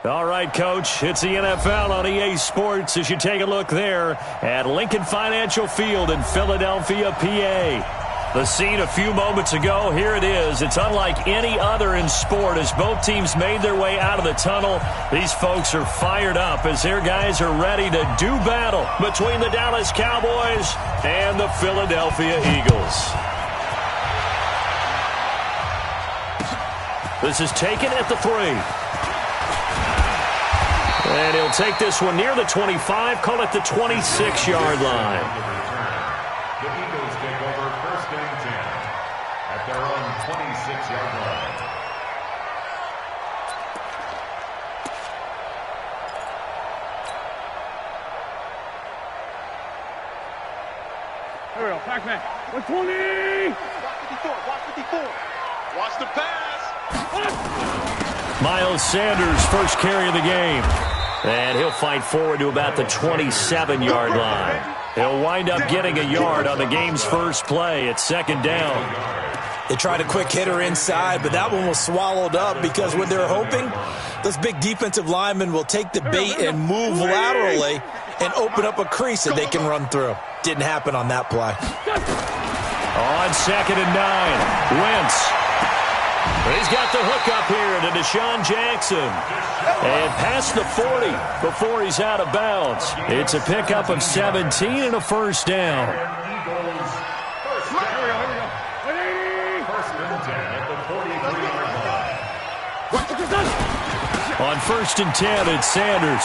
All right, Coach, it's the NFL on EA Sports as you take a look there at Lincoln Financial Field in Philadelphia, PA. The scene a few moments ago, here it is. It's unlike any other in sport as both teams made their way out of the tunnel. These folks are fired up as their guys are ready to do battle between the Dallas Cowboys and the Philadelphia Eagles. This is taken at the 3. And he'll take this one near the 25, call it the 26-yard line. The Eagles take over first and 10 at their own 26-yard line. Here we go, Pac-Man. 120! Watch 54, watch the pass. Miles Sanders, first carry of the game. And he'll fight forward to about the 27-yard line. He'll wind up getting a yard on the game's first play at second down. They tried a quick hitter inside, but that one was swallowed up because what they're hoping, those big defensive linemen will take the bait and move laterally and open up a crease that they can run through. Didn't happen on that play. On second and 9, Wentz. He's got the hook up here to Deshaun Jackson. And past the 40 before he's out of bounds. It's a pickup of 17 and a first down. On first and 10, it's Sanders.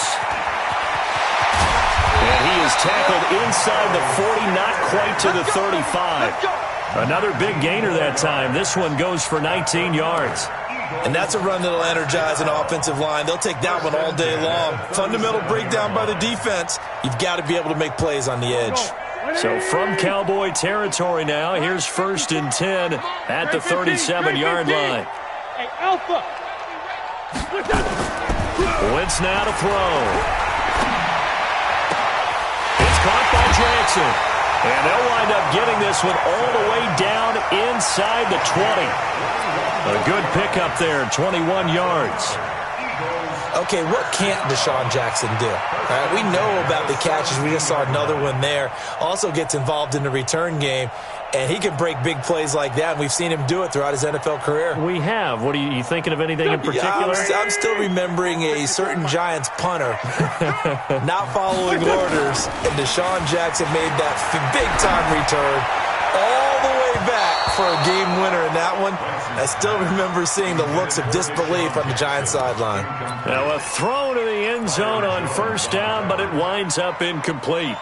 And he is tackled inside the 40, not quite to the 35. Another big gainer that time. This one goes for 19 yards. And that's a run that will energize an offensive line. They'll take that one all day long. Fundamental breakdown by the defense. You've got to be able to make plays on the edge. So from Cowboy territory now, here's first and 10 at the 37-yard line. Hey, Alpha! Wentz now to throw. It's caught by Jackson. And they'll wind up getting this one all the way down inside the 20. A good pickup there, 21 yards. Okay, what can't Deshaun Jackson do? All right, we know about the catches. We just saw another one there. Also gets involved in the return game, and he can break big plays like that, and we've seen him do it throughout his NFL career. We have. What are you thinking of anything in particular? Yeah, I'm still remembering a certain Giants punter not following orders, and Deshaun Jackson made that big-time return all the way back for a game winner in that one. I still remember seeing the looks of disbelief on the Giants sideline. Now a throw to the end zone on first down, but it winds up incomplete.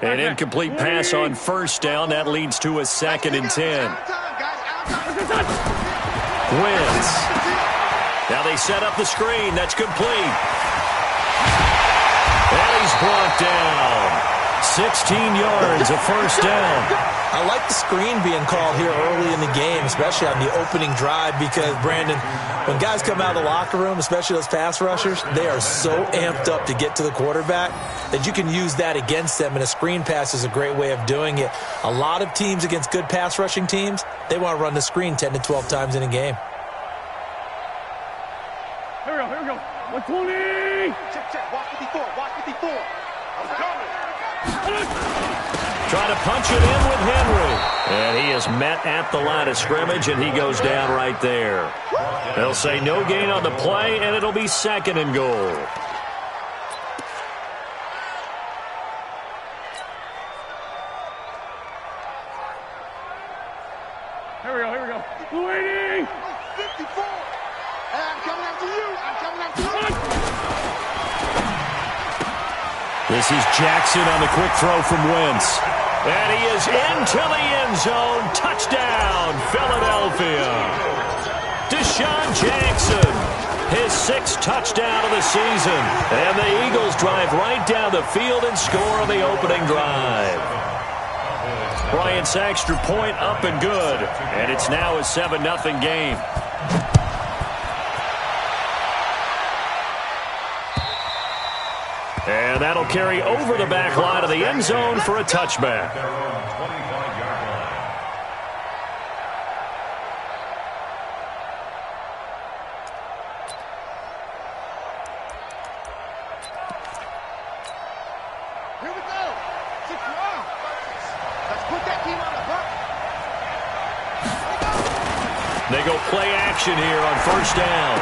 An incomplete pass on first down. That leads to a second and 10. Wentz. Now they set up the screen. That's complete. And he's brought down. 16 yards, a first down. I like the screen being called here early in the game, especially on the opening drive, because, Brandon, when guys come out of the locker room, especially those pass rushers, they are so amped up to get to the quarterback that you can use that against them, and a screen pass is a great way of doing it. A lot of teams against good pass rushing teams, they want to run the screen 10 to 12 times in a game. Here we go. 120! Check. Watch 54. I'm coming. Trying to punch it in with Henry. And he is met at the line of scrimmage, and he goes down right there. They'll say no gain on the play, and it'll be second and goal. Here we go. 280! 54. I'm coming after you. This is Jackson on the quick throw from Wentz. And he is into the end zone. Touchdown, Philadelphia. Deshaun Jackson, his 6th touchdown of the season. And the Eagles drive right down the field and score on the opening drive. Bryant's extra point up and good. And it's now a 7-0 game. And that'll carry over the back line of the end zone for a touchback. They go play action here on first down.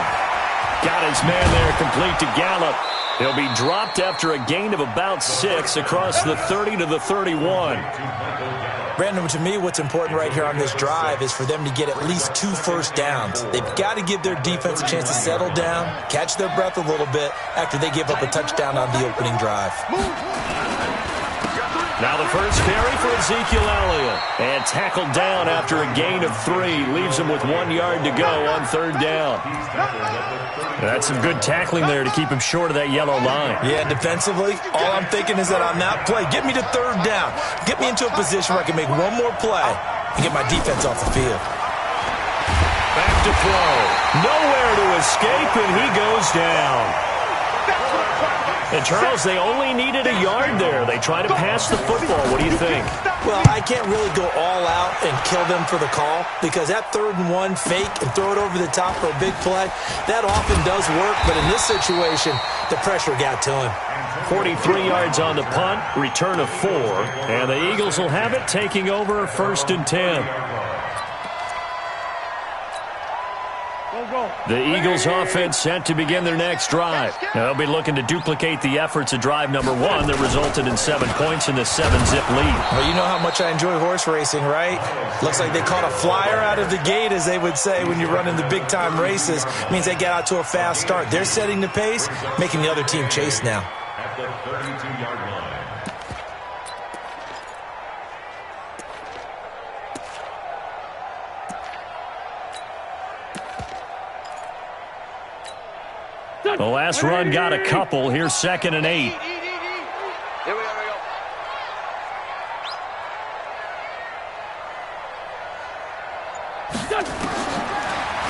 Got his man there complete to Gallup. He'll be dropped after a gain of about 6 across the 30 to the 31. Brandon, to me, what's important right here on this drive is for them to get at least 2 first downs. They've got to give their defense a chance to settle down, catch their breath a little bit after they give up a touchdown on the opening drive. Now the first carry for Ezekiel Elliott. And tackled down after a gain of 3. Leaves him with 1 yard to go on third down. That's some good tackling there to keep him short of that yellow line. Yeah, defensively, all I'm thinking is that on that play, get me to third down. Get me into a position where I can make one more play and get my defense off the field. Back to throw. Nowhere to escape, and he goes down. And, Charles, they only needed a yard there. They try to pass the football. What do you think? Well, I can't really go all out and kill them for the call because that 3rd and 1 fake and throw it over the top for a big play, that often does work. But in this situation, the pressure got to him. 43 yards on the punt, return of 4. And the Eagles will have it, taking over 1st and 10. The Eagles offense set to begin their next drive. Now they'll be looking to duplicate the efforts of drive number 1 that resulted in 7 points in the 7-zip lead. Well, you know how much I enjoy horse racing, right? Looks like they caught a flyer out of the gate, as they would say when you're running the big-time races. Means they get out to a fast start. They're setting the pace, making the other team chase now. At the 32-yard line. The last run got a couple. Here's 2nd and 8. Here we go.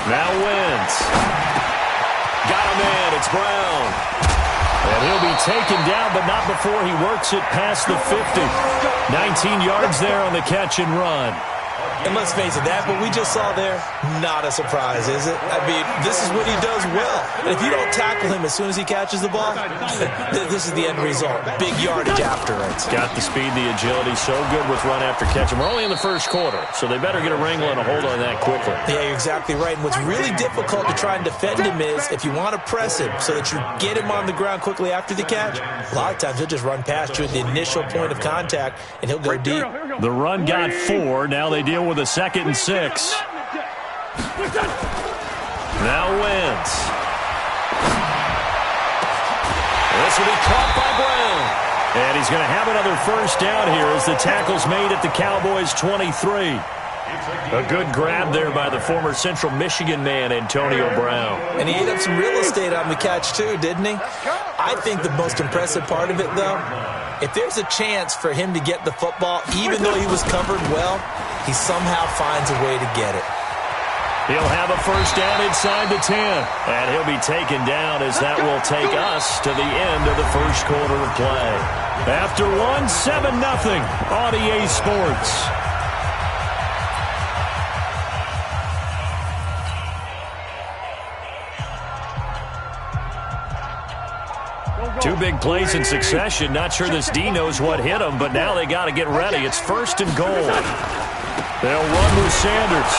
Now Wentz. Got him in. It's Brown. And he'll be taken down, but not before he works it past the 50. 19 yards there on the catch and run. And let's face it, that what we just saw there, not a surprise, is it? I mean, this is what he does well. And if you don't tackle him as soon as he catches the ball, this is the end result. Big yardage after it. Got the speed, the agility, so good with run after catch. And we're only in the first quarter, so they better get a wrangle and a hold on that quickly. Yeah, you're exactly right. And what's really difficult to try and defend him is if you want to press him so that you get him on the ground quickly after the catch, a lot of times he'll just run past you at the initial point of contact, and he'll go deep. The run got 4. Now they deal with a 2nd and 6. Now Wentz. This will be caught by Brown. And he's going to have another first down here as the tackle's made at the Cowboys' 23. A good grab there by the former Central Michigan man, Antonio Brown. And he ate up some real estate on the catch, too, didn't he? I think the most impressive part of it, though, if there's a chance for him to get the football, even though he was covered well, he somehow finds a way to get it. He'll have a first down inside the 10. And he'll be taken down as that will take us to the end of the first quarter of play. After 1, 7-0 on EA Sports. Two big plays in succession. Not sure this D knows what hit him, but now they got to get ready. It's 1st and goal. They'll run with Sanders.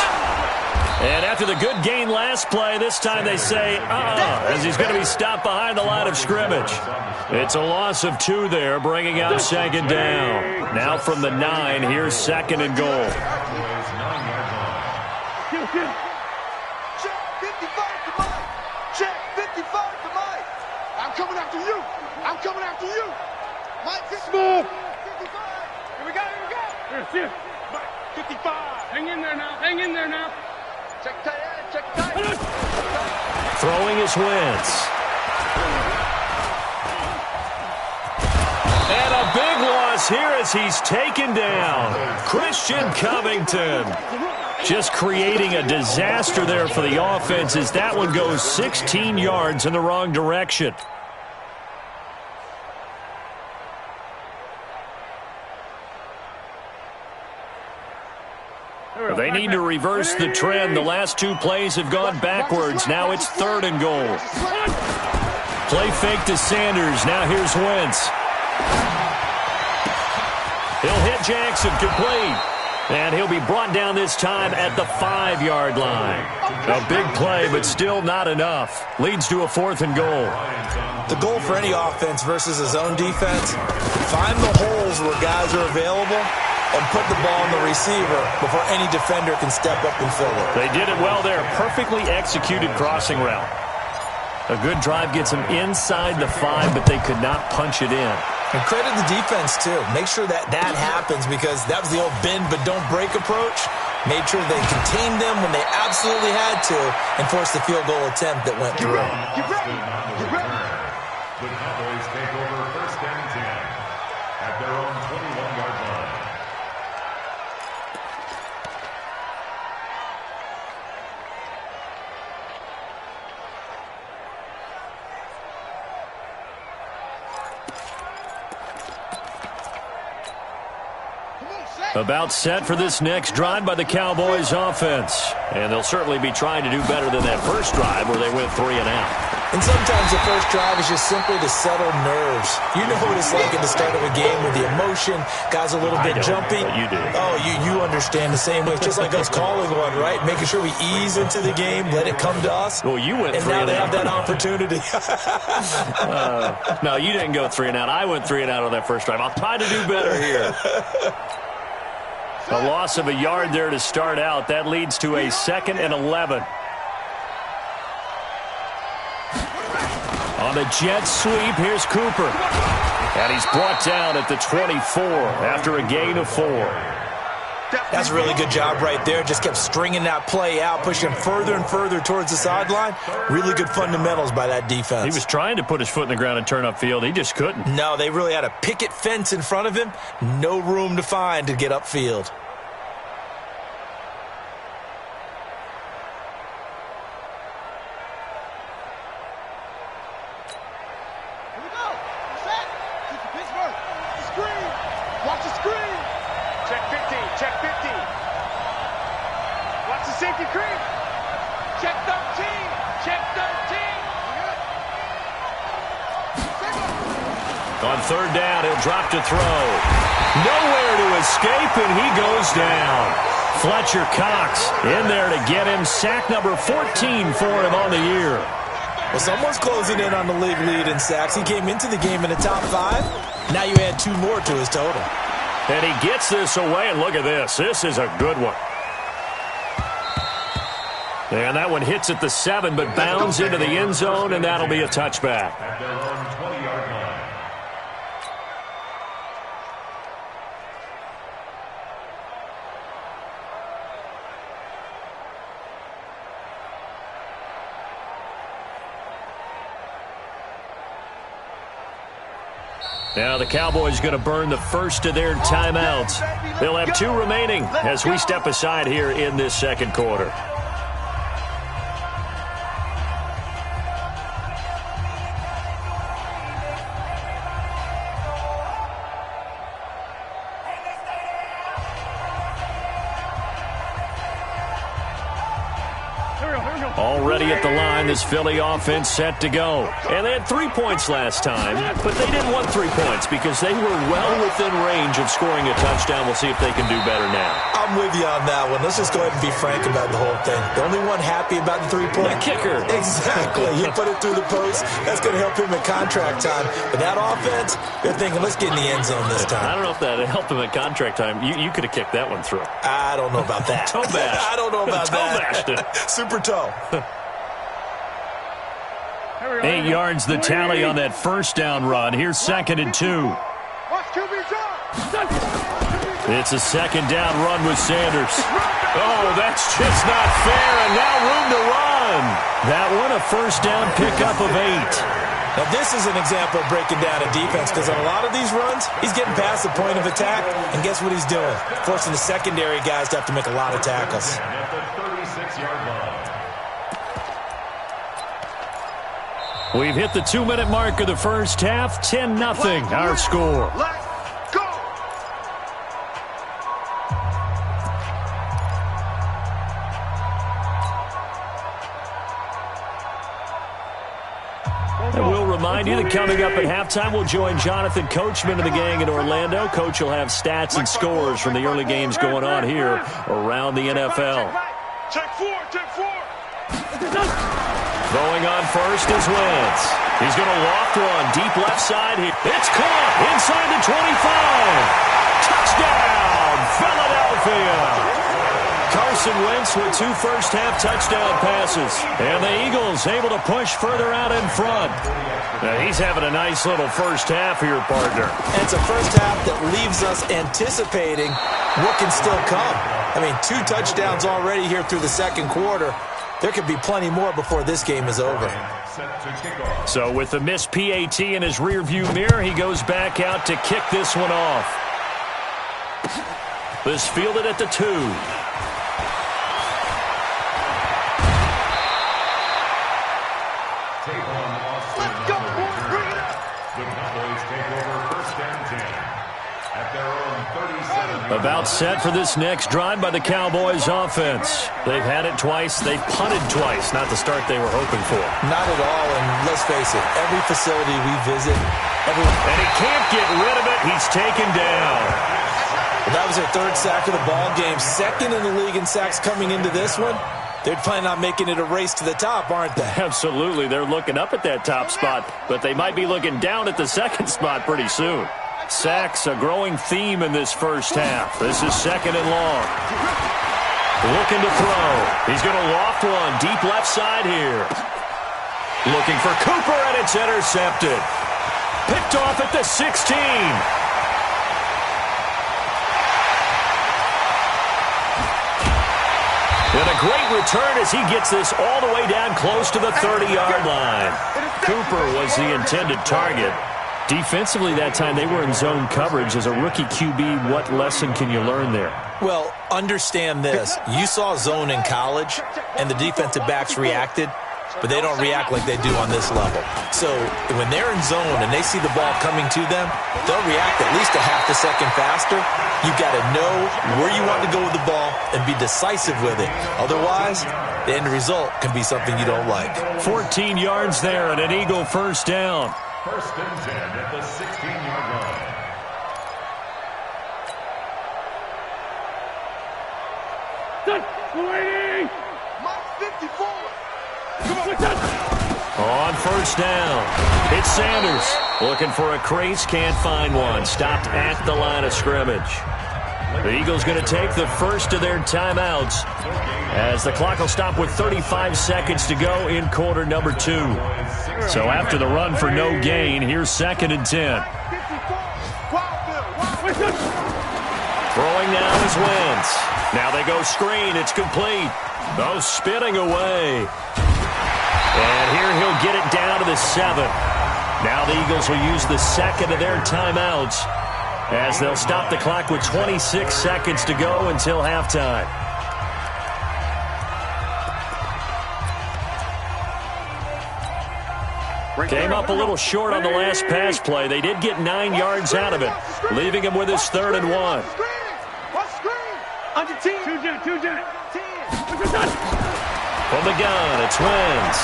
And after the good gain last play, this time they say, as he's going to be stopped behind the line of scrimmage. It's a loss of 2 there, bringing up 2nd down. Now from the 9, here's 2nd and goal. Check 55 to Mike. Check 55 to Mike. I'm coming after you. I'm coming after you. Mike, 55. Move. 55. Here we go. Here, see it. Mike, 55. Hang in there now. Hang in there now. Check tight end. Check tight end. Throwing his Wentz. And a big loss here as he's taken down. Christian Covington. Just creating a disaster there for the offense as that one goes 16 yards in the wrong direction. They need to reverse the trend. The last 2 plays have gone backwards. Now it's 3rd and goal. Play fake to Sanders. Now here's Wentz. He'll hit Jackson, complete. And he'll be brought down this time at the 5-yard line. A big play, but still not enough. Leads to a 4th and goal. The goal for any offense versus a zone defense, find the holes where guys are available and put the ball on the receiver before any defender can step up and fill it. They did it well there. Perfectly executed crossing route. A good drive gets them inside the 5, but they could not punch it in. And credit the defense, too. Make sure that happens because that was the old bend but don't break approach. Made sure they contained them when they absolutely had to and forced the field goal attempt that went through. Get ready. Get ready. The Cowboys take over 1st and 10 at their own 21-yard line. About set for this next drive by the Cowboys offense. And they'll certainly be trying to do better than that first drive where they went 3 and out. And sometimes the first drive is just simply to settle nerves. You know what it's like at the start of a game with the emotion. Guys a little bit jumpy. You do. Oh, you understand the same way. It's just like us calling one, right? Making sure we ease into the game, let it come to us. Well, you went 3 and out. And now they have that opportunity. No, you didn't go 3 and out. I went 3 and out on that first drive. I'll try to do better here. A loss of a yard there to start out. That leads to a 2nd and 11. On the jet sweep, here's Cooper. And he's brought down at the 24 after a gain of 4. That's a really good job right there. Just kept stringing that play out, pushing him further and further towards the sideline. Really good fundamentals by that defense. He was trying to put his foot in the ground and turn upfield. He just couldn't. No, they really had a picket fence in front of him. No room to find to get upfield. On 3rd down, he'll drop to throw. Nowhere to escape, and he goes down. Fletcher Cox in there to get him. Sack number 14 for him on the year. Well, someone's closing in on the league lead in sacks. He came into the game in the top 5. Now you add 2 more to his total. And he gets this away, and look at this. This is a good one. And that one hits at the 7, but bounds into the end zone, and that'll be a touchback. At their own 20-yard line. Now the Cowboys going to burn the first of their timeouts. They'll have 2 remaining as we step aside here in this 2nd quarter. Already at the line, this Philly offense set to go. And they had 3 points last time, but they didn't want 3 points because they were well within range of scoring a touchdown. We'll see if they can do better now. I'm with you on that one. Let's just go ahead and be frank about the whole thing. The only one happy about the 3-point. The kicker. Exactly. You put it through the post. That's going to help him at contract time. But that offense, they're thinking, let's get in the end zone this time. I don't know if that helped him at contract time. You could have kicked that one through. I don't know about that. Toe bash. I don't know about toe bashed it. Super toe. 8 yards the tally on that first down run. Here's 2nd and 2. It's a 2nd down run with Sanders. Oh, that's just not fair, and now room to run. That one a first down pickup of 8. Now, this is an example of breaking down a defense because on a lot of these runs, he's getting past the point of attack, and guess what he's doing? Forcing the secondary guys to have to make a lot of tackles. At the 36-yard line. We've hit the 2-minute mark of the first half. 10-0 our score. Let's go! And we'll remind you that coming up at halftime, we'll join Jonathan Coachman of the gang in Orlando. Coach will have stats and scores from the early games going on here around the NFL. Check four, check four. Throwing on first is Wentz. He's going to loft one deep left side here. It's caught inside the 25. Touchdown, Philadelphia. Carson Wentz with 2 first-half touchdown passes. And the Eagles able to push further out in front. Now he's having a nice little first half here, partner. And it's a first half that leaves us anticipating what can still come. I mean, 2 touchdowns already here through the second quarter. There could be plenty more before this game is over. So with the missed PAT in his rearview mirror, he goes back out to kick this one off. This fielded at the 2. Let's go, boys. Bring it up. The Cowboys take over first and 10 at their own 37. About set for this next drive by the Cowboys offense. They've had it twice. They've punted twice. Not the start they were hoping for. Not at all, and let's face it, every facility we visit, And he can't get rid of it. He's taken down. that was their 3rd sack of the ball game. 2nd in the league in sacks coming into this one. They're planning on making it a race to the top, aren't they? Absolutely. They're looking up at that top spot, but they might be looking down at the second spot pretty soon. Sacks, a growing theme in this first half. This is 2nd and long. Looking to throw. He's going to loft one deep left side here. Looking for Cooper, and it's intercepted. Picked off at the 16. And a great return as he gets this all the way down close to the 30-yard line. Cooper was the intended target. Defensively that time, they were in zone coverage. As a rookie QB, what lesson can you learn there? Well, understand this. You saw zone in college, and the defensive backs reacted, but they don't react like they do on this level. So when they're in zone and they see the ball coming to them, they'll react at least a half a second faster. You've got to know where you want to go with the ball and be decisive with it. Otherwise, the end result can be something you don't like. 14 yards there and an Eagle first down. First and 10 at the 16-yard line. Waiting! Mike 54. On first down, it's Sanders. Looking for a crease, can't find one. Stopped at the line of scrimmage. The Eagles going to take the first of their timeouts as the clock will stop with 35 seconds to go in quarter number 2. So after the run for no gain, here's 2nd and 10. Throwing now is Wentz. Now they go screen. It's complete. Oh, spinning away. And here he'll get it down to the 7. Now the Eagles will use the 2nd of their timeouts as they'll stop the clock with 26 seconds to go until halftime. Came up a little short on the last pass play. They did get 9 yards out of it, leaving him with his 3rd and 1. Under 10. 2 jet. From the gun, it's Wentz.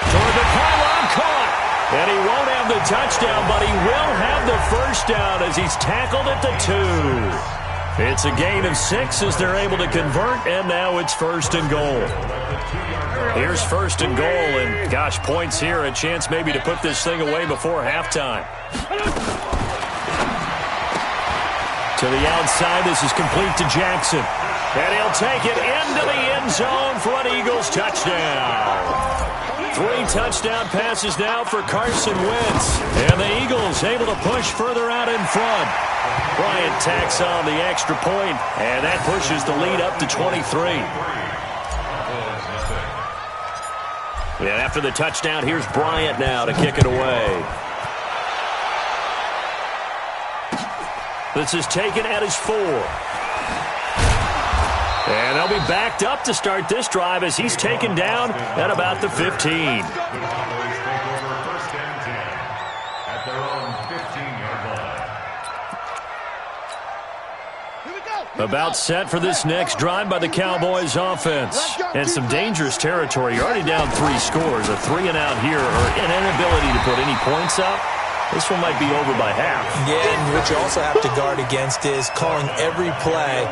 Toward the pylon, caught. And he won't have the touchdown, but he will have the first down as he's tackled at the 2. It's a gain of 6 as they're able to convert, and now it's 1st and goal. Here's 1st and goal, and gosh, points here, a chance maybe to put this thing away before halftime. To the outside, this is complete to Jackson. And he'll take it into the end zone for an Eagles touchdown. 3 touchdown passes now for Carson Wentz. And the Eagles able to push further out in front. Bryant tacks on the extra point, and that pushes the lead up to 23. And after the touchdown, here's Bryant now to kick it away. This is taken at his 4. And they'll be backed up to start this drive as he's taken down at about the 15. The Cowboys take over first and 10 at their own 15-yard line. Here we go. About set for this next drive by the Cowboys offense. And some dangerous territory. You're already down 3 scores. A 3-and-out here or an inability to put any points up. This one might be over by half. Yeah, and what you also have to guard against is calling every play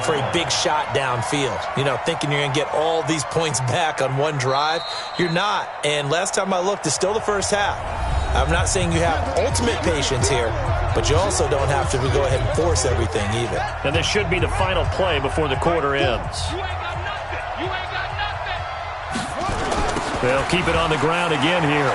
for a big shot downfield. You know, thinking you're going to get all these points back on one drive. You're not. And last time I looked, it's still the first half. I'm not saying you have ultimate patience here, but you also don't have to go ahead and force everything either. And this should be the final play before the quarter ends. You ain't got nothing. You ain't got nothing. They'll keep it on the ground again here.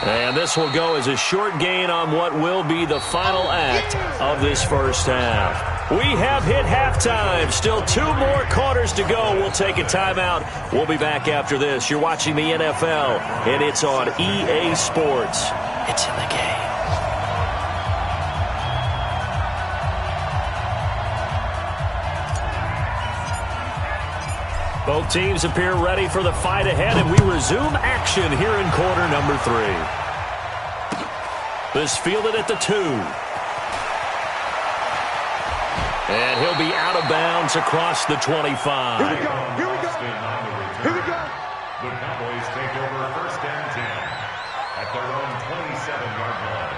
And this will go as a short gain on what will be the final act of this first half. We have hit halftime. Still 2 more quarters to go. We'll take a timeout. We'll be back after this. You're watching the NFL, and it's on EA Sports. It's in the game. Both teams appear ready for the fight ahead, and we resume action here in quarter number 3. This fielded at the 2. And he'll be out of bounds across the 25. Here we go. Here we go. Here we go. The Cowboys take over first and 10 at their own 27-yard line.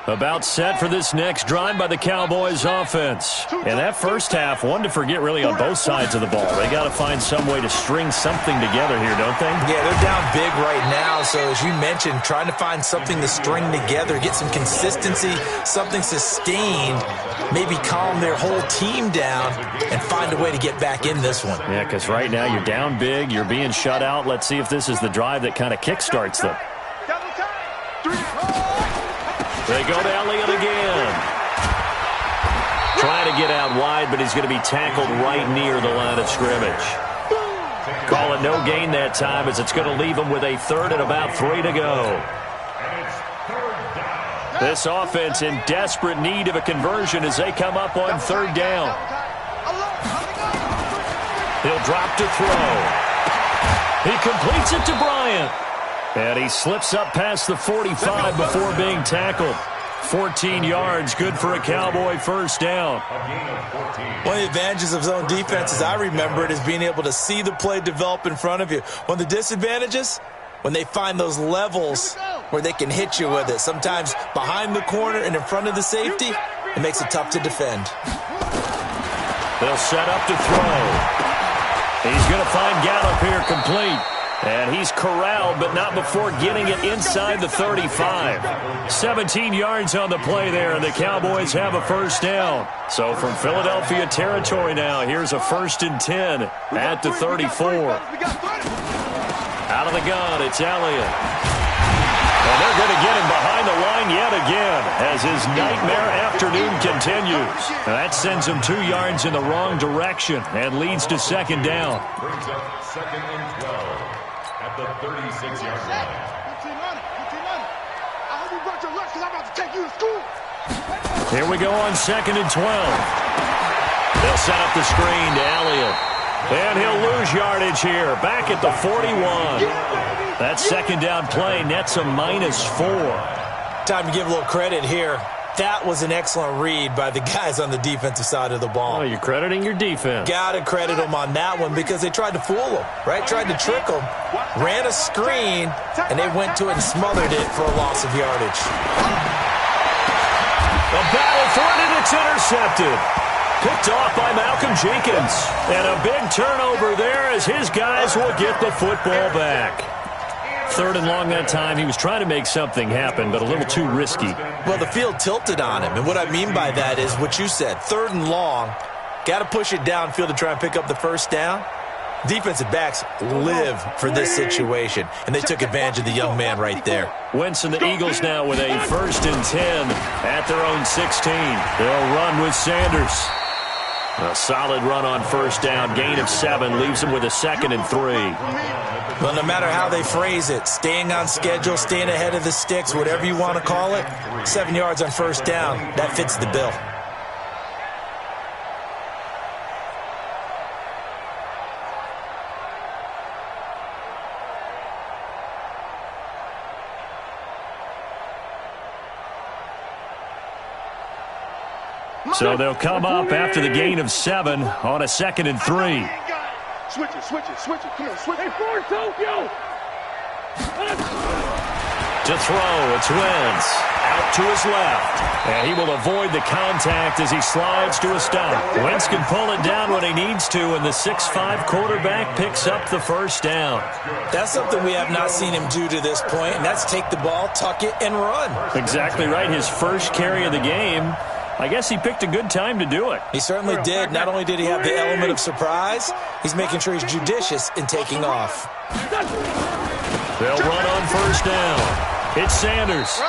About set for this next drive by the Cowboys offense. And that first half, one to forget really on both sides of the ball. They got to find some way to string something together here, don't they? Yeah, they're down big right now. So as you mentioned, trying to find something to string together, get some consistency, something sustained, maybe calm their whole team down and find a way to get back in this one. Yeah, because right now you're down big, you're being shut out. Let's see if this is the drive that kind of kickstarts them. They go to Elliott again. Trying to get out wide, but he's going to be tackled right near the line of scrimmage. Call it no gain that time as it's going to leave him with a 3rd and about 3 to go. This offense in desperate need of a conversion as they come up on 3rd down. He'll drop to throw. He completes it to Bryant. And he slips up past the 45 before being tackled. 14 yards, good for a Cowboy first down. One of the advantages of zone defense, as I remember it, is being able to see the play develop in front of you. One of the disadvantages, when they find those levels where they can hit you with it. Sometimes behind the corner and in front of the safety, it makes it tough to defend. They'll set up to throw. He's going to find Gallup here complete. And he's corralled, but not before getting it inside the 35. 17 yards on the play there, and the Cowboys have a first down. So from Philadelphia territory now, here's a 1st and 10 at the 34. Out of the gun, it's Elliott. And they're going to get him behind the line yet again as his nightmare afternoon continues. And that sends him 2 yards in the wrong direction and leads to 2nd down. Brings up 2nd and 12 at the 36-yard line. I hope you brought your lunch because I'm about to take you to school. Here we go on 2nd and 12. They'll set up the screen to Elliott. And he'll lose yardage here. Back at the 41. That 2nd down play nets a -4. Time to give a little credit here. That was an excellent read by the guys on the defensive side of the ball. Oh, you're crediting your defense. Got to credit them on that one because they tried to fool them, right? Tried to trick them, ran a screen, and they went to it and smothered it for a loss of yardage. A battle for it, and it's intercepted. Picked off by Malcolm Jenkins. And a big turnover there as his guys will get the football back. 3rd and long that time. He was trying to make something happen, but a little too risky. Well, the field tilted on him, and what I mean by that is what you said. 3rd and long, got to push it downfield to try and pick up the first down. Defensive backs live for this situation, and they took advantage of the young man right there. Wentz and the Eagles now with a 1st and 10 at their own 16. They'll run with Sanders. A solid run on 1st down, gain of 7, leaves them with a 2nd and 3. Well, no matter how they phrase it, staying on schedule, staying ahead of the sticks, whatever you want to call it, 7 yards on 1st down, that fits the bill. So they'll come up after the gain of 7 on a 2nd and 3. Switch it. Come on, switch it. For Tokyo. To throw, it's Wentz. Out to his left. And he will avoid the contact as he slides to a stop. Wentz can pull it down when he needs to, and the 6'5" quarterback picks up the first down. That's something we have not seen him do to this point, and that's take the ball, tuck it, and run. Exactly right. His first carry of the game. I guess he picked a good time to do it. He certainly did. Not only did he have the element of surprise, he's making sure he's judicious in taking off. They'll run on first down. It's Sanders.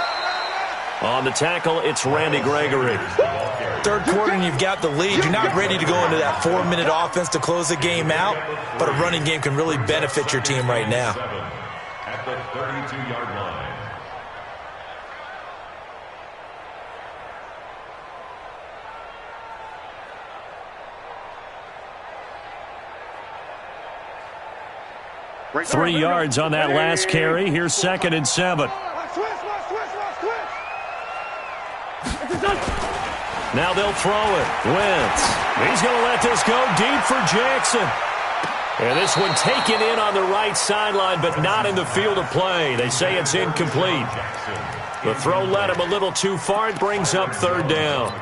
On the tackle, it's Randy Gregory. Third quarter and you've got the lead. You're not ready to go into that 4-minute offense to close the game out, but a running game can really benefit your team right now. At the 32-yard line. Three yards on that last carry. Here's 2nd and 7. Now they'll throw it. Wentz. He's going to let this go deep for Jackson. And this one taken in on the right sideline, but not in the field of play. They say it's incomplete. The throw led him a little too far. It brings up 3rd down.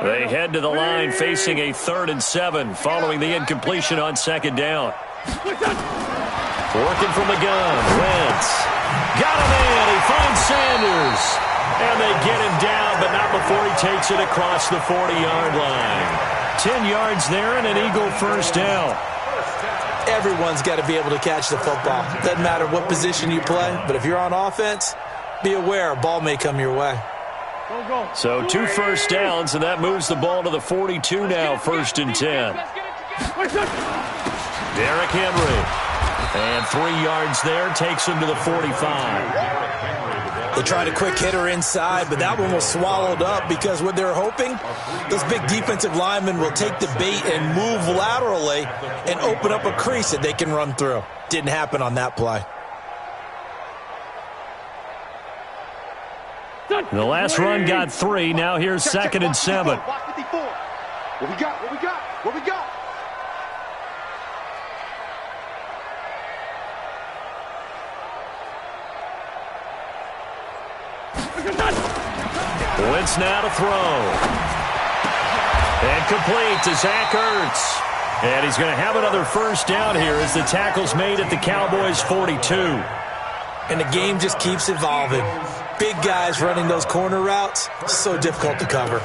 They head to the line facing a 3rd and 7 following the incompletion on 2nd down. Working from the gun. Wentz. Got him in. He finds Sanders. And they get him down, but not before he takes it across the 40-yard line. 10 yards there and an Eagle first down. Everyone's got to be able to catch the football. Doesn't matter what position you play, but if you're on offense, be aware a ball may come your way. So 2 first downs, and that moves the ball to the 42 now, 1st and 10. Derrick Henry. And 3 yards there takes him to the 45. They tried a quick hitter inside, but that one was swallowed up because what they're hoping, those big defensive linemen will take the bait and move laterally and open up a crease that they can run through. Didn't happen on that play. The last run got 3. Now here's 2nd and 7. What we got? Wentz now to throw. And complete to Zach Ertz. And he's going to have another first down here as the tackle's made at the Cowboys' 42. And the game just keeps evolving. Big guys running those corner routes, so difficult to cover.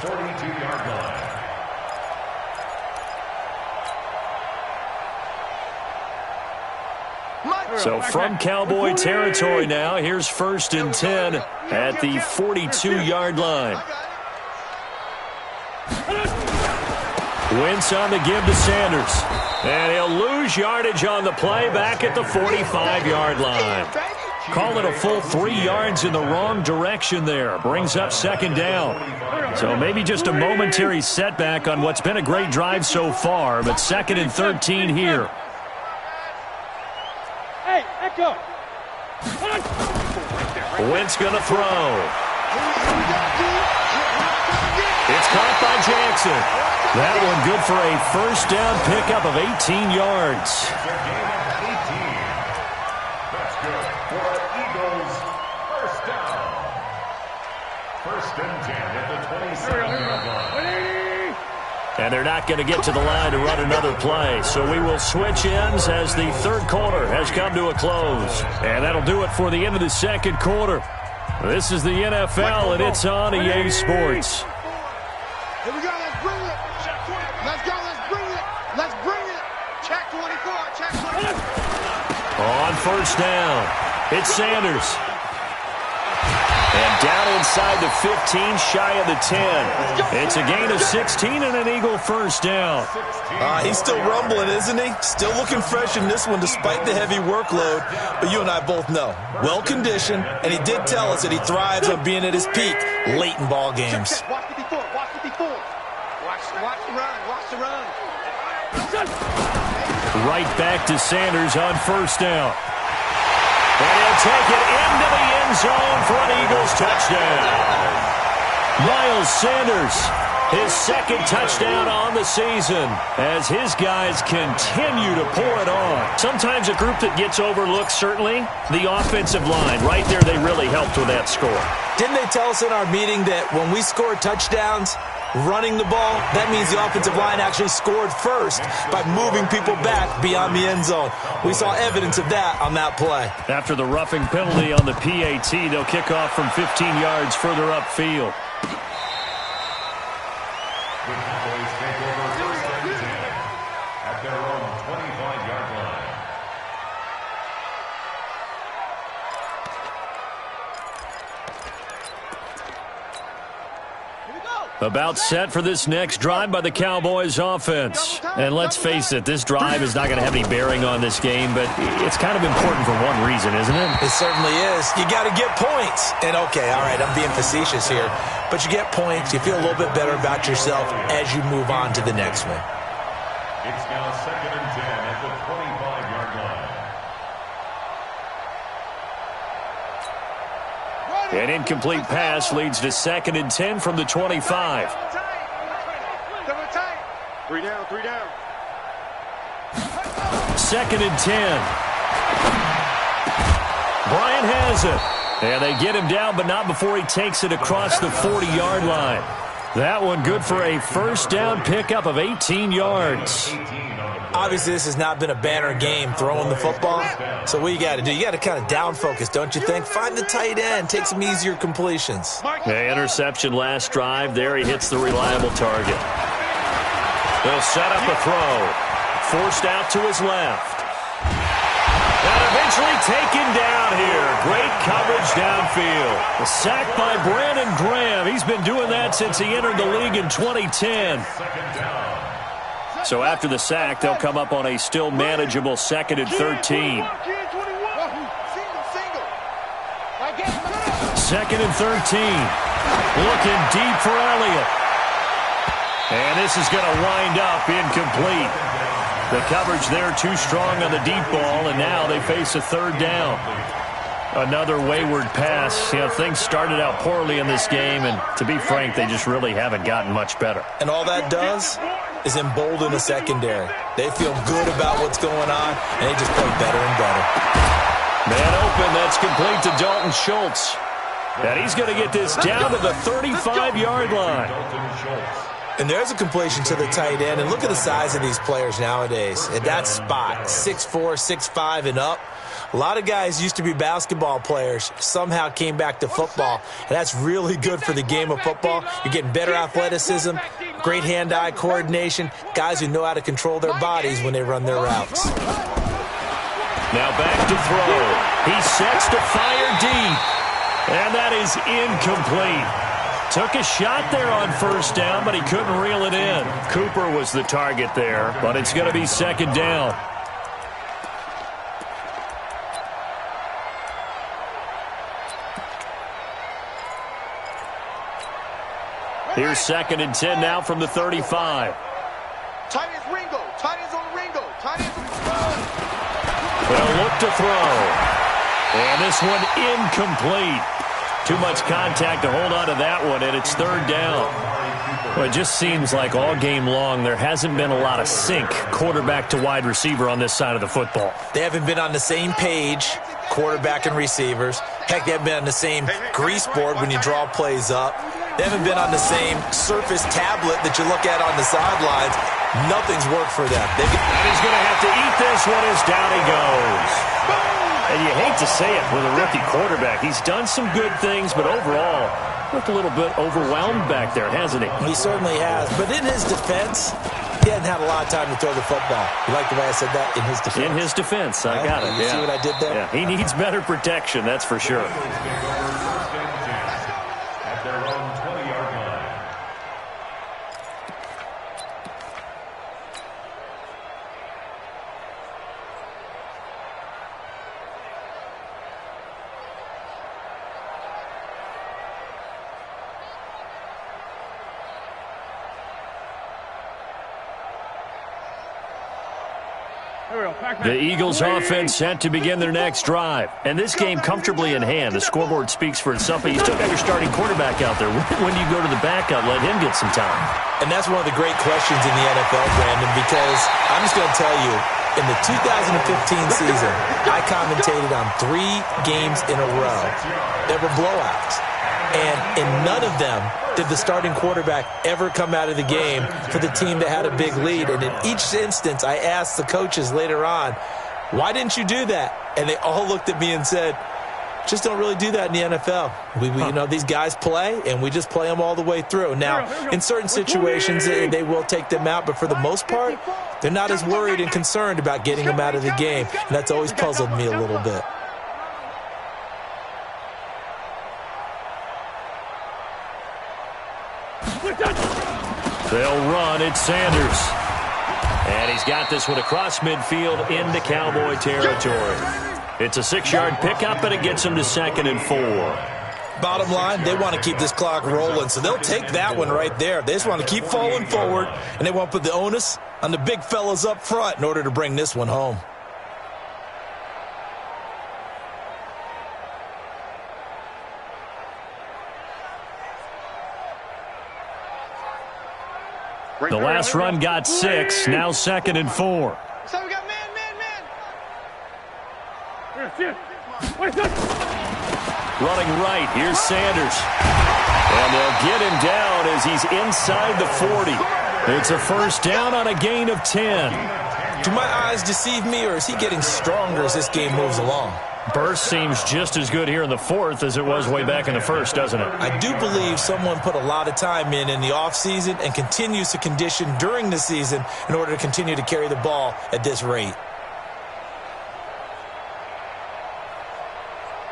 So from Cowboy territory now, here's 1st and 10 at the 42-yard line. Wentz on the give to Sanders. And he'll lose yardage on the play back at the 45-yard line. Call it a full 3 yards in the wrong direction there. Brings up 2nd down. So maybe just a momentary setback on what's been a great drive so far, but 2nd and 13 here. Hey, Echo. Wentz going to throw. It's caught by Jackson. That one good for a first down pickup of 18 yards. That's good for Eagles. First down. 1st and 10 at the 27-yard line. And they're not going to get to the line to run another play. So we will switch ends as the 3rd quarter has come to a close. And that'll do it for the end of the 2nd quarter. This is the NFL, and it's on EA Sports. Here we go, let's bring it. Let's go, let's bring it. Check 24, check 24. On first down, it's Sanders. And down inside the 15, shy of the 10. It's a gain of 16 and an Eagle first down. He's still rumbling, isn't he? Still looking fresh in this one despite the heavy workload. But you and I both know, well-conditioned, and he did tell us that he thrives on being at his peak late in ball games. Watch 54, watch 54. Watch the run. Right back to Sanders on first down. And he'll take it into the end zone for an Eagles touchdown. Miles Sanders, his second touchdown on the season as his guys continue to pour it on. Sometimes a group that gets overlooked, certainly, the offensive line. Right there, they really helped with that score. Didn't they tell us in our meeting that when we score touchdowns running the ball, that means the offensive line actually scored first by moving people back beyond the end zone? We saw evidence of that on that play. After the roughing penalty on the PAT, they'll kick off from 15 yards further upfield. The Cowboys take over first and 10 at their own 25-yard line. About set for this next drive by the Cowboys offense. And let's face it, this drive is not going to have any bearing on this game, but it's kind of important for one reason, isn't it? It certainly is. You got to get points. And okay, all right, I'm being facetious here, but you get points, you feel a little bit better about yourself as you move on to the next one. It's now second and 10 at the 25-yard line. An incomplete pass leads to second and 10 from the 25. Three down. Second and 10. Bryant has it. And they get him down, but not before he takes it across the 40-yard line. That one good for a first down pickup of 18 yards. Obviously, this has not been a banner game throwing the football. So what you got to do, you got to kind of down focus, don't you think? Find the tight end, take some easier completions. The interception last drive. There he hits the reliable target. They'll set up a throw. Forced out to his left. And eventually taken down here. Great coverage downfield. A sack by Brandon Graham. He's been doing that since he entered the league in 2010. So after the sack, they'll come up on a still manageable second and 13. Second and 13. Looking deep for Elliott. And this is going to wind up incomplete. The coverage there too strong on the deep ball, and now they face a third down. Another wayward pass. You know, things started out poorly in this game, and to be frank, they just really haven't gotten much better. And all that does is embolden the secondary. They feel good about what's going on, and they just play better and better. Man open, that's complete to Dalton Schultz. And he's going to get this down to the 35-yard line. And there's a completion to the tight end. And look at the size of these players nowadays. At that spot, 6'4", 6'5", and up. A lot of guys used to be basketball players, somehow came back to football. And that's really good for the game of football. You're getting better athleticism, great hand-eye coordination, guys who know how to control their bodies when they run their routes. Now back to throw. He sets to fire deep. And that is incomplete. Took a shot there on first down, but he couldn't reel it in. Cooper was the target there, but it's going to be second down. Here's second and 10 now from the 35. Tight end's Ringo. Tight end's on Ringo. Tight end's on. They'll look to throw. And this one incomplete. Too much contact to hold on to that one, and it's third down. Well, it just seems like all game long there hasn't been a lot of sync quarterback to wide receiver on this side of the football. They haven't been on the same page, quarterback and receivers. Heck, they haven't been on the same grease board when you draw plays up. They haven't been on the same surface tablet that you look at on the sidelines. Nothing's worked for them. And he's going to have to eat this one as down he goes. And you hate to say it with a rookie quarterback. He's done some good things, but overall, looked a little bit overwhelmed back there, hasn't he? He certainly has. But in his defense, he hasn't had a lot of time to throw the football. You like the way I said that? In his defense. In his defense. I got it. You see what I did there? Yeah, he needs better protection, that's for sure. At their own 20-yard line. The Eagles offense set to begin their next drive. And this game comfortably in hand. The scoreboard speaks for itself, but you still got your starting quarterback out there. When do you go to the backup, let him get some time? And that's one of the great questions in the NFL, Brandon, because I'm just going to tell you, in the 2015 season, I commentated on 3 games in a row that were blowouts. And in none of them did the starting quarterback ever come out of the game for the team that had a big lead. And in each instance, I asked the coaches later on, why didn't you do that? And they all looked at me and said, just don't really do that in the NFL. You know, these guys play, and we just play them all the way through. Now, in certain situations, they will take them out, but for the most part, they're not as worried and concerned about getting them out of the game. And that's always puzzled me a little bit. They'll run. It's Sanders. And he's got this one across midfield into Cowboy territory. It's a 6-yard pickup, and it gets him to 2nd and 4. Bottom line, they want to keep this clock rolling, so they'll take that one right there. They just want to keep falling forward, and they want to put the onus on the big fellas up front in order to bring this one home. The last run got 6, now 2nd and 4. So we got man. Running right, here's Sanders. And they'll get him down as he's inside the 40. It's a first down on a gain of 10. Do my eyes deceive me, or is he getting stronger as this game moves along? Burst seems just as good here in the 4th as it was way back in the 1st, doesn't it? I do believe someone put a lot of time in the offseason and continues to condition during the season in order to continue to carry the ball at this rate.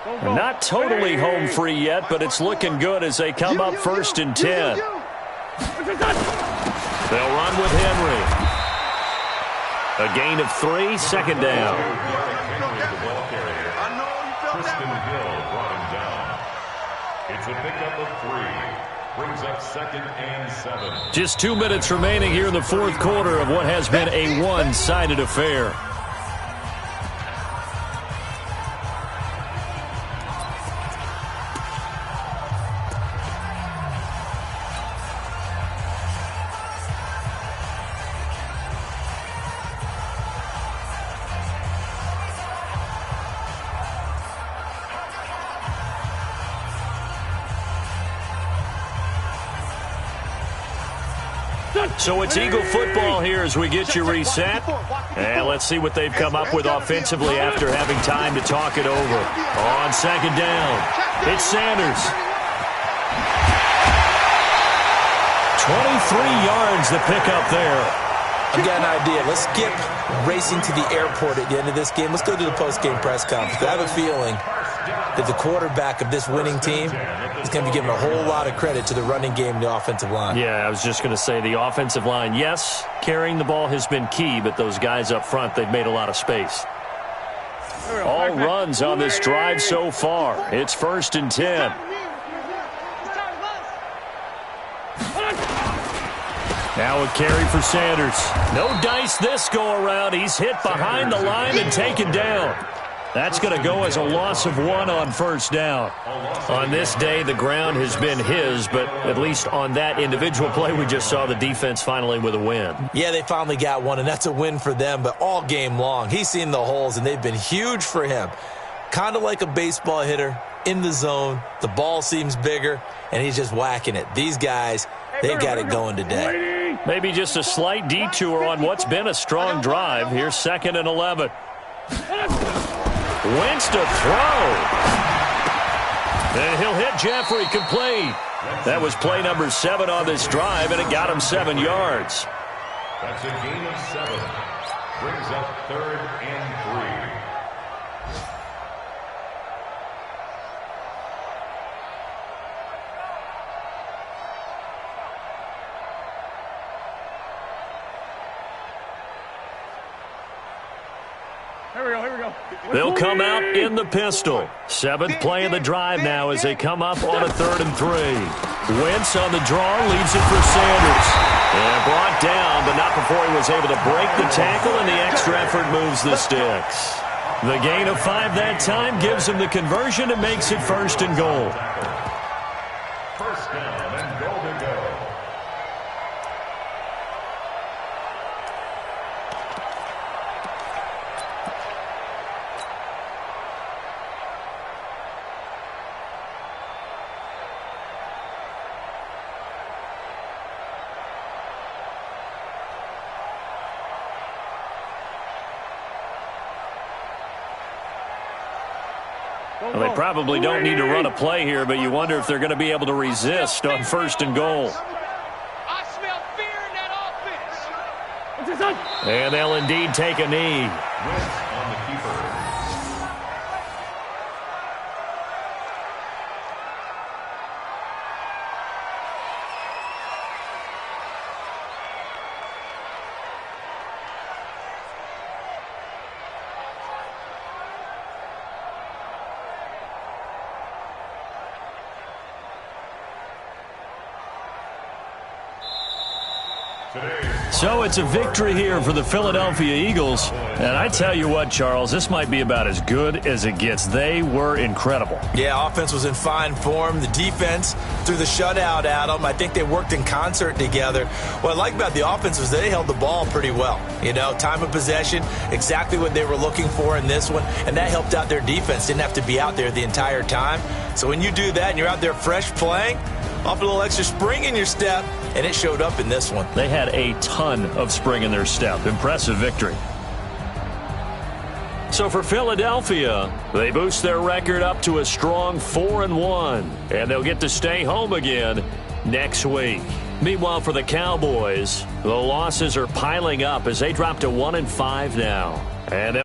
And not totally home free yet, but it's looking good as they come up 1st and 10. They'll run with Henry. A gain of 3, 2nd down. It's a pickup of 3. Brings up 2nd and 7. Just 2 minutes remaining here in the 4th quarter of what has been a one-sided affair. So it's Eagle football here as we get you reset. And let's see what they've come up with offensively after having time to talk it over. On 2nd down, it's Sanders. 23 yards the pickup there. I've got an idea. Let's skip racing to the airport at the end of this game. Let's go to the post-game press conference. I have a feeling that the quarterback of this winning team is going to be given a whole lot of credit to the running game and the offensive line. Yeah, I was just going to say the offensive line, yes, carrying the ball has been key, but those guys up front, they've made a lot of space. All runs on this drive so far. It's 1st and 10. Now a carry for Sanders. No dice this go-around. He's hit behind the line and taken down. That's going to go as a loss of 1 on 1st down. On this day, the ground has been his, but at least on that individual play, we just saw the defense finally with a win. Yeah, they finally got one, and that's a win for them, but all game long, he's seen the holes, and they've been huge for him. Kind of like a baseball hitter in the zone. The ball seems bigger, and he's just whacking it. These guys, they've got it going today. Maybe just a slight detour on what's been a strong drive. Here's 2nd and 11. Wentz to throw. And he'll hit Jeffrey, complete. That was play number 7 on this drive, and it got him 7 yards. That's a gain of 7. Brings up 3rd and 3. Here we go. They'll come out in the pistol. 7th play of the drive now as they come up on a 3rd and 3. Wentz on the draw, leaves it for Sanders. And brought down, but not before he was able to break the tackle, and the extra effort moves the sticks. The gain of 5 that time gives him the conversion and makes it 1st and goal. First down and goal to go. Well, they probably don't need to run a play here, but you wonder if they're going to be able to resist on 1st and goal. I smell fear in that offense. And they'll indeed take a knee. Wentz on the keeper. So it's a victory here for the Philadelphia Eagles. And I tell you what, Charles, this might be about as good as it gets. They were incredible. Yeah, offense was in fine form. The defense through the shutout, Adam, I think they worked in concert together. What I like about the offense was they held the ball pretty well. You know, time of possession, exactly what they were looking for in this one. And that helped out their defense. Didn't have to be out there the entire time. So when you do that and you're out there fresh playing, off a little extra spring in your step, and it showed up in this one. They had a ton of spring in their step. Impressive victory. So for Philadelphia, they boost their record up to a strong 4-1, and they'll get to stay home again next week. Meanwhile, for the Cowboys, the losses are piling up as they drop to 1-5 now. And they'll